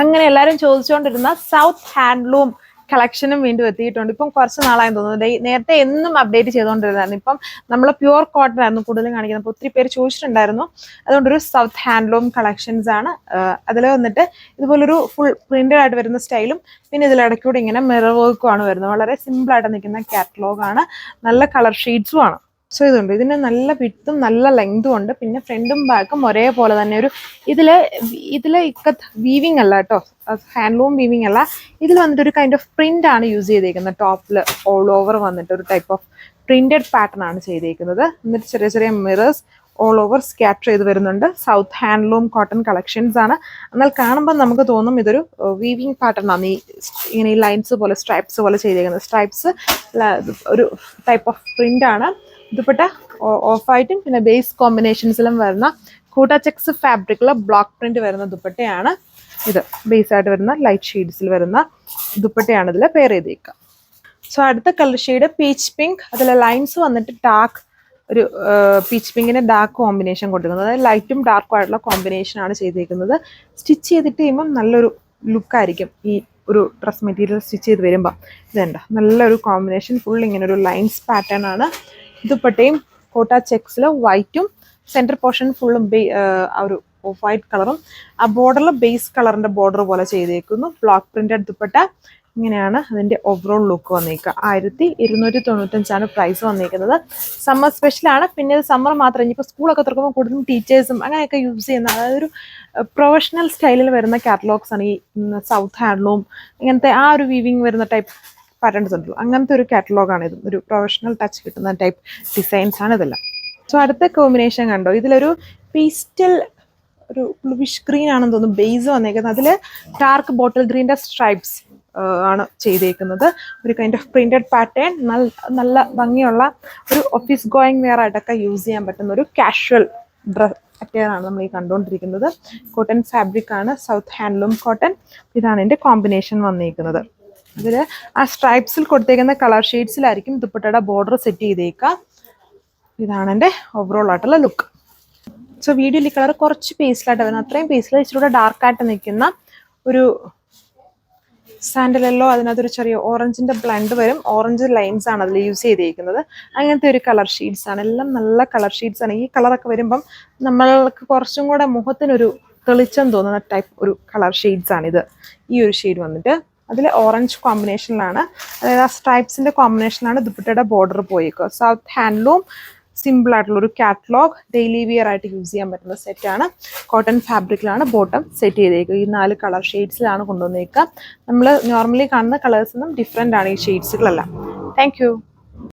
അങ്ങനെ എല്ലാവരും ചോദിച്ചുകൊണ്ടിരുന്ന south handloom കളക്ഷനും വീണ്ടും എത്തിയിട്ടുണ്ട്. ഇപ്പം കുറച്ച് നാളായി തോന്നുന്നു. നേരത്തെ എന്നും അപ്ഡേറ്റ് ചെയ്തുകൊണ്ടിരുന്നായിരുന്നു. ഇപ്പം നമ്മൾ പ്യുവർ കോട്ടൺ ആയിരുന്നു കൂടുതലും കാണിക്കുന്നത്. അപ്പോൾ ഒത്തിരി പേര് ചോദിച്ചിട്ടുണ്ടായിരുന്നു. അതുകൊണ്ടൊരു സൗത്ത് ഹാൻഡ്ലൂം കളക്ഷൻസ് ആണ്. അതിൽ വന്നിട്ട് ഇതുപോലൊരു ഫുൾ പ്രിന്റഡ് ആയിട്ട് വരുന്ന സ്റ്റൈലും പിന്നെ ഇതിലിടയ്ക്കൂടെ ഇങ്ങനെ മിറർ വർക്കും ആണ് വരുന്നത്. വളരെ സിമ്പിൾ ആയിട്ട് നിൽക്കുന്ന കാറ്റലോഗാണ്. നല്ല കളർ ഷെയ്ഡ്സും ആണ്. സോ ഇതുണ്ട്, ഇതിന് നല്ല വിഡ്ത്തും നല്ല ലെങ്തും ഉണ്ട്. പിന്നെ ഫ്രണ്ടും ബാക്കും ഒരേപോലെ തന്നെ ഒരു ഇതില് ഇക്കത്ത് വീവിങ് അല്ല കേട്ടോ, ഹാൻഡ്ലൂം വീവിങ് അല്ല. ഇതിൽ വന്നിട്ട് ഒരു കൈൻഡ് ഓഫ് പ്രിന്റ് ആണ് യൂസ് ചെയ്തേക്കുന്നത്. ടോപ്പിൽ ഓൾ ഓവർ വന്നിട്ട് ഒരു ടൈപ്പ് ഓഫ് പ്രിന്റഡ് പാറ്റേൺ ആണ് ചെയ്തേക്കുന്നത്. എന്നിട്ട് ചെറിയ ചെറിയ മിറേഴ്സ് ഓൾ ഓവർ സ്കാറ്റർ ചെയ്ത് വരുന്നുണ്ട്. സൗത്ത് ഹാൻഡ്ലൂം കോട്ടൺ കളക്ഷൻസ് ആണ്. എന്നാൽ കാണുമ്പോൾ നമുക്ക് തോന്നും ഇതൊരു വീവിങ് പാറ്റേൺ ആണ്. ഇങ്ങനെ ഈ ലൈൻസ് പോലെ സ്ട്രൈപ്സ് പോലെ ചെയ്തേക്കുന്നത്. സ്ട്രൈപ്സ് ഒരു ടൈപ്പ് ഓഫ് പ്രിന്റ് ആണ്. ദുപ്പട്ട ഓഫ് ആയിട്ടും പിന്നെ ബേസ് കോമ്പിനേഷൻസിലും വരുന്ന കൂട്ട ചെക്സ് ഫാബ്രിക്കിൽ ബ്ലോക്ക് പ്രിന്റ് വരുന്ന ദുപ്പട്ടയാണ് ഇത്. ബേസ് ആയിട്ട് വരുന്ന ലൈറ്റ് ഷെയ്ഡ്സിൽ വരുന്ന ദുപ്പട്ടയാണ് ഇതിൽ പെയർ ചെയ്തേക്കുക. സോ അടുത്ത കളർ ഷെയ്ഡ് പീച്ച് പിങ്ക്. അതിലെ ലൈൻസ് വന്നിട്ട് ഡാർക്ക്, ഒരു പീച്ച് പിങ്കിന്റെ ഡാർക്ക് കോമ്പിനേഷൻ കൊടുക്കുന്നത്. അതായത് ലൈറ്റും ഡാർക്കും ആയിട്ടുള്ള കോമ്പിനേഷൻ ആണ് ചെയ്തേക്കുന്നത്. സ്റ്റിച്ച് ചെയ്തിട്ട് കഴിയുമ്പം നല്ലൊരു ലുക്കായിരിക്കും ഈ ഒരു ഡ്രസ് മെറ്റീരിയൽ സ്റ്റിച്ച് ചെയ്ത് വരുമ്പോൾ. ഇതുണ്ട്, നല്ലൊരു കോമ്പിനേഷൻ. ഫുൾ ഇങ്ങനെ ഒരു ലൈൻസ് പാറ്റേൺ ആണ്. ദുപ്പട്ടയും കോട്ട ചെക്സിൽ വൈറ്റും സെന്റർ പോർഷൻ ഫുള്ളും ആ ഒരു ഓഫ് വൈറ്റ് കളറും ആ ബോർഡറിൽ ബേസ് കളറിന്റെ ബോർഡർ പോലെ ചെയ്തേക്കുന്നു. Block printed dupatta. ഇങ്ങനെയാണ് അതിന്റെ ഓവറോൾ ലുക്ക് വന്നേക്കുക. 1295 പ്രൈസ് വന്നേക്കുന്നത്. സമ്മർ സ്പെഷ്യലാണ്. പിന്നെ ഇത് സമ്മർ മാത്രം, ഇനിയിപ്പോൾ സ്കൂളൊക്കെ തുറക്കുമ്പോൾ കൂടുതലും ടീച്ചേഴ്സും അങ്ങനെയൊക്കെ യൂസ് ചെയ്യുന്ന, അതായത് ഒരു പ്രൊഫഷണൽ സ്റ്റൈലിൽ വരുന്ന കാറ്റലോഗ്സ് ആണ് ഈ സൗത്ത് ഹാൻഡ്ലൂം. ഇങ്ങനത്തെ ആ ഒരു വീവിങ് വരുന്ന ടൈപ്പ് പാറ്റേൺസ് ഉണ്ടല്ലോ, അങ്ങനത്തെ ഒരു കാറ്റലോഗാണ് ഇത്. ഒരു പ്രൊഫഷണൽ ടച്ച് കിട്ടുന്ന ടൈപ്പ് ഡിസൈൻസ് ആണ് ഇതെല്ലാം. സോ അടുത്ത കോമ്പിനേഷൻ കണ്ടോ, ഇതിലൊരു പീസ്റ്റൽ ഒരു ബ്ലൂയിഷ് ഗ്രീൻ ആണെന്ന് തോന്നുന്നു ബേസ് വന്നേക്കുന്നത്. അതിൽ ഡാർക്ക് ബോട്ടിൽ ഗ്രീൻ്റെ സ്ട്രൈപ്സ് ആണ് ചെയ്തേക്കുന്നത്. ഒരു കൈൻഡ് ഓഫ് പ്രിന്റഡ് പാറ്റേൺ. നല്ല ഭംഗിയുള്ള ഒരു ഓഫീസ് ഗോയിങ് വെയർ ആയിട്ടൊക്കെ യൂസ് ചെയ്യാൻ പറ്റുന്ന ഒരു കാഷ്വൽ ഡ്രസ് അറ്റയറാണ് നമ്മൾ ഈ കണ്ടുകൊണ്ടിരിക്കുന്നത്. കോട്ടൺ ഫാബ്രിക് ആണ്, സൗത്ത് ഹാൻഡ്ലൂം കോട്ടൺ. ഇതാണ് എൻ്റെ കോമ്പിനേഷൻ വന്നേക്കുന്നത്. അതിൽ ആ സ്ട്രൈപ്സിൽ കൊടുത്തേക്കുന്ന കളർ ഷെയ്ഡ്സിലായിരിക്കും ദുപ്പട്ടയുടെ ബോർഡർ സെറ്റ് ചെയ്തേക്കുക. ഇതാണ് എൻ്റെ ഓവറോൾ ആയിട്ടുള്ള ലുക്ക്. സോ വീഡിയോയിൽ ഈ കളർ കുറച്ച് പേസ്റ്റിലായിട്ട് വരുന്നത്. അത്രയും പേസ്റ്റിൽ ഇച്ചിരി ഡാർക്കായിട്ട് നിൽക്കുന്ന ഒരു സാൻഡൽ യെല്ലോ, അതിനകത്തൊരു ചെറിയ ഓറഞ്ചിൻ്റെ ബ്ലണ്ട് വരും. ഓറഞ്ച് ലൈൻസ് ആണ് അതിൽ യൂസ് ചെയ്തേക്കുന്നത്. അങ്ങനത്തെ ഒരു കളർ ഷെയ്ഡ്സ് ആണ്. എല്ലാം നല്ല കളർ ഷെയ്ഡ്സ് ആണ്. ഈ കളറൊക്കെ വരുമ്പം നമ്മൾക്ക് കുറച്ചും കൂടെ മുഖത്തിനൊരു തെളിച്ചം തോന്നുന്ന ടൈപ്പ് ഒരു കളർ ഷെയ്ഡ്സ് ആണിത്. ഈ ഒരു ഷെയ്ഡ് വന്നിട്ട് അതിൽ ഓറഞ്ച് കോമ്പിനേഷനിലാണ്, അതായത് ആ സ്ട്രൈപ്സിൻ്റെ കോമ്പിനേഷനിലാണ് ദുപ്പട്ടയുടെ ബോർഡർ പോയേക്കുക. സൗത്ത് ഹാൻഡ്ലൂം സിമ്പിൾ ആയിട്ടുള്ള ഒരു കാറ്റലോഗ്, ഡെയിലി വിയർ ആയിട്ട് യൂസ് ചെയ്യാൻ പറ്റുന്ന സെറ്റാണ്. കോട്ടൺ ഫാബ്രിക്കിലാണ് ബോട്ടം സെറ്റ് ചെയ്തേക്കുക. ഈ 4 കളർ ഷെയ്ഡ്സിലാണ് കൊണ്ടുവന്നേക്കുക. നമ്മൾ നോർമലി കാണുന്ന കളേഴ്സിനും ഡിഫറെൻ്റ് ആണ് ഈ ഷെയ്ഡ്സുകളെല്ലാം. Thank you.